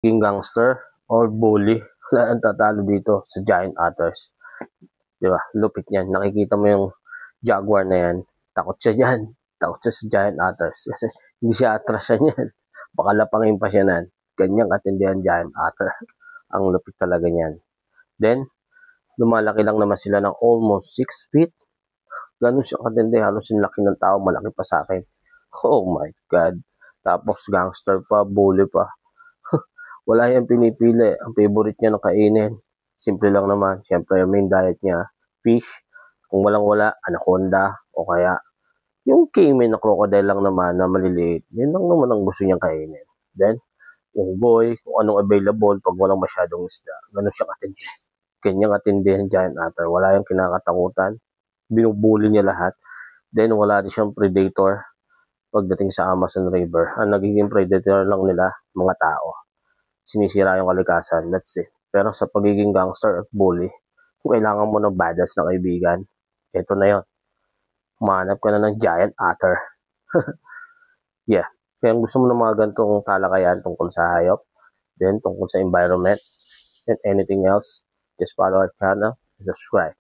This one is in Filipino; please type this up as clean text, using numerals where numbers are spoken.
King gangster or bully, wala nang tatalo dito sa giant otters. Di ba? Lupit yan. Nakikita mo yung jaguar na yan. Takot siya dyan. Takot siya sa giant otters. Kasi hindi siya atrasan yan. Baka lapangin pa siya nan. Ganyang katindihan giant otter. Ang lupit talaga niyan. Then, lumalaki lang naman sila ng almost 6 feet. Ganun siya katindi. Halos yung laki ng tao. Malaki pa sa akin. Oh my God. Tapos gangster pa, bully pa. Wala yung pinipili. Ang favorite niya ng kainin. Simple lang naman. Siyempre, yung main diet niya, fish. Kung walang-wala, anaconda. O kaya, yung caiman na crocodile lang naman na maliliit. Yun lang naman ang gusto niyang kainin. Then, unggoy, kung anong available pag walang masyadong isda. Ganun siya katindi. Kanyang katindi ang giant otter. Wala yung kinakatakutan. Binubuli niya lahat. Then, wala din siyang predator pagdating sa Amazon River. Ang nagiging predator lang nila, mga tao. Sinisira yung kalikasan. That's it. Pero sa pagiging gangster at bully, kung kailangan mo ng badass na kaibigan, ito na yon. Humanap ka na ng giant otter. Yeah. Kaya gusto mo ng mga ganitong talakayan tungkol sa hayop, then tungkol sa environment, and anything else, just follow our channel and subscribe.